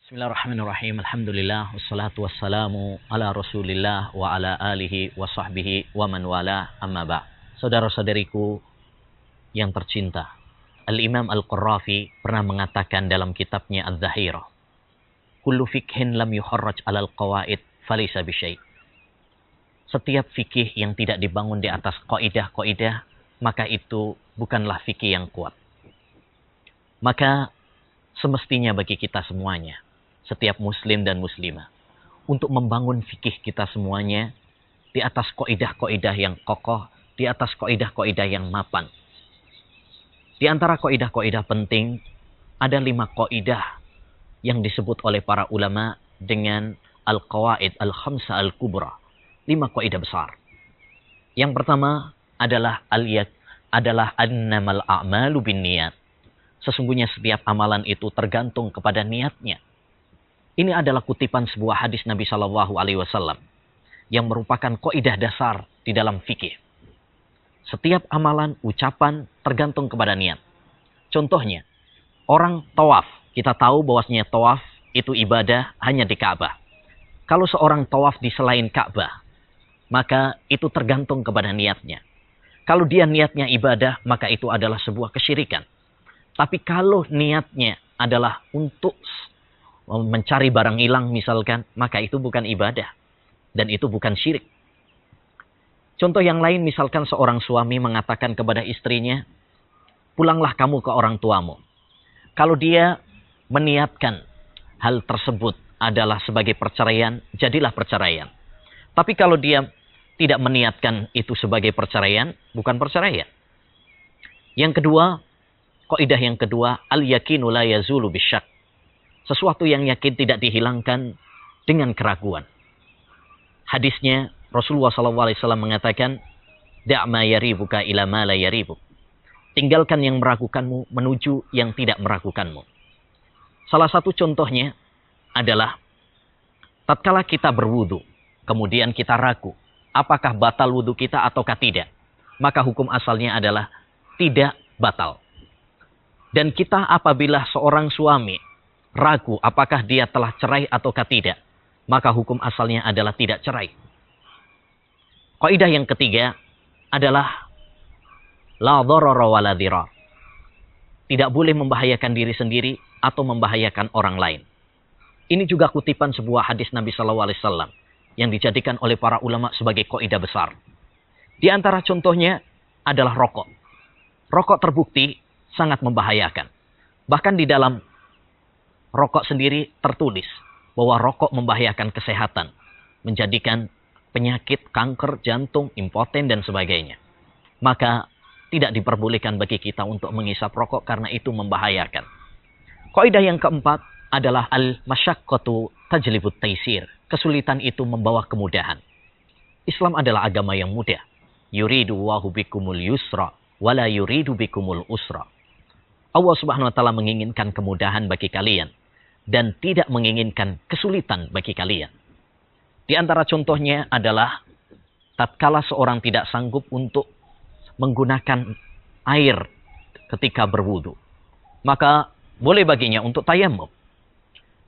Bismillahirrahmanirrahim. Alhamdulillah wassalatu wassalamu ala Rasulillah wa ala alihi wa sahbihi wa man wala amma ba'. Saudara-saudariku yang tercinta, Al-Imam Al-Qurrafi pernah mengatakan dalam kitabnya Az-Zahirah, kullu fikhin lam yuharraj 'alal qawaid falaysa bisyai'. Setiap fikih yang tidak dibangun di atas kaidah-kaidah, maka itu bukanlah fikih yang kuat. Maka semestinya bagi kita semuanya, setiap muslim dan muslimah, untuk membangun fikih kita semuanya di atas kaidah-kaidah yang kokoh, di atas kaidah-kaidah yang mapan. Di antara kaidah-kaidah penting, ada 5 kaidah yang disebut oleh para ulama dengan al-qawaid al-khamsa al-kubra, 5 kaidah besar. Yang pertama adalah annamal a'malu binniyat. Sesungguhnya setiap amalan itu tergantung kepada niatnya. Ini adalah kutipan sebuah hadis Nabi Shallallahu Alaihi Wasallam yang merupakan kaidah dasar di dalam fikih. Setiap amalan, ucapan tergantung kepada niat. Contohnya, orang tawaf. Kita tahu bahwasanya tawaf itu ibadah hanya di Ka'bah. Kalau seorang tawaf di selain Ka'bah, maka itu tergantung kepada niatnya. Kalau dia niatnya ibadah, maka itu adalah sebuah kesyirikan. Tapi kalau niatnya adalah untuk mencari barang hilang misalkan, maka itu bukan ibadah. Dan itu bukan syirik. Contoh yang lain, misalkan seorang suami mengatakan kepada istrinya, pulanglah kamu ke orang tuamu. Kalau dia meniatkan hal tersebut adalah sebagai perceraian, jadilah perceraian. Tapi kalau dia tidak meniatkan itu sebagai perceraian, bukan perceraian. Yang kedua, kaidah yang kedua, al-yakinu la yazulu bisyak. Sesuatu yang yakin tidak dihilangkan dengan keraguan. Hadisnya Rasulullah SAW mengatakan, da'ma yaribuka ila ma la yaribuk. Tinggalkan yang meragukanmu menuju yang tidak meragukanmu. Salah satu contohnya adalah tatkala kita berwudu, kemudian kita ragu, apakah batal wudu kita ataukah tidak? Maka hukum asalnya adalah tidak batal. Dan kita apabila seorang suami ragu apakah dia telah cerai ataukah tidak, maka hukum asalnya adalah tidak cerai. Kaidah yang ketiga adalah la dharara wa la dhirar. Tidak boleh membahayakan diri sendiri atau membahayakan orang lain. Ini juga kutipan sebuah hadis Nabi SAW yang dijadikan oleh para ulama sebagai kaidah besar. Di antara contohnya adalah rokok. Rokok terbukti sangat membahayakan. Bahkan di dalam rokok sendiri tertulis bahwa rokok membahayakan kesehatan, menjadikan penyakit kanker, jantung, impoten, dan sebagainya. Maka tidak diperbolehkan bagi kita untuk menghisap rokok karena itu membahayakan. Kaidah yang keempat adalah al-masyaqqatu tajlibut taisir. Kesulitan itu membawa kemudahan. Islam adalah agama yang mudah. Yuridu Allahu bikumul yusra wala yuridu bikumul usra. Allah Subhanahu wa taala menginginkan kemudahan bagi kalian dan tidak menginginkan kesulitan bagi kalian. Di antara contohnya adalah tatkala seorang tidak sanggup untuk menggunakan air ketika berwudu, maka boleh baginya untuk tayammum.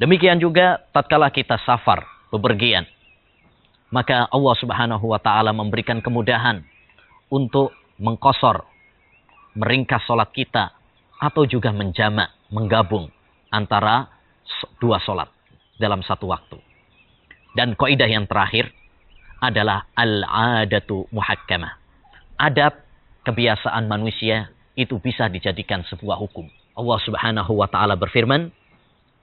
Demikian juga tatkala kita safar, bepergian, maka Allah Subhanahu wa taala memberikan kemudahan untuk mengqashar, meringkas salat kita atau juga menjamak, menggabung antara 2 salat dalam satu waktu. Dan kaidah yang terakhir adalah al-'adatu muhakkamah. Adab, kebiasaan manusia itu bisa dijadikan sebuah hukum. Allah Subhanahu wa taala berfirman,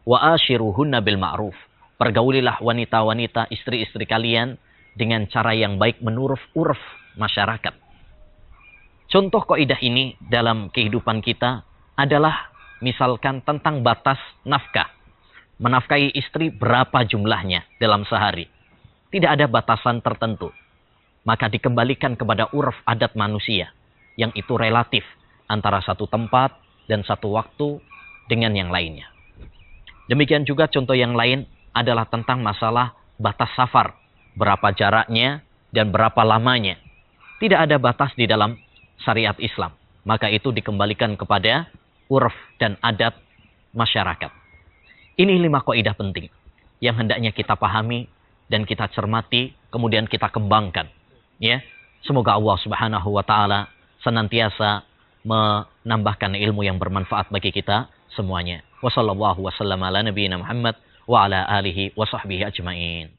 wa ashiruhunna bil ma'ruf. Pergaulilah wanita-wanita, istri-istri kalian dengan cara yang baik menurut urf masyarakat. Contoh kaidah ini dalam kehidupan kita adalah misalkan tentang batas nafkah. Menafkahi istri berapa jumlahnya dalam sehari. Tidak ada batasan tertentu. Maka dikembalikan kepada urf adat manusia. Yang itu relatif antara satu tempat dan satu waktu dengan yang lainnya. Demikian juga contoh yang lain adalah tentang masalah batas safar. Berapa jaraknya dan berapa lamanya. Tidak ada batas di dalam syariat Islam. Maka itu dikembalikan kepada urf dan adat masyarakat. Ini 5 kaidah penting yang hendaknya kita pahami dan kita cermati, kemudian kita kembangkan. Ya, semoga Allah Subhanahu wa taala senantiasa menambahkan ilmu yang bermanfaat bagi kita semuanya. Wassallallahu wasallam ala nabiyina Muhammad wa ala alihi wa sahbihi ajmain.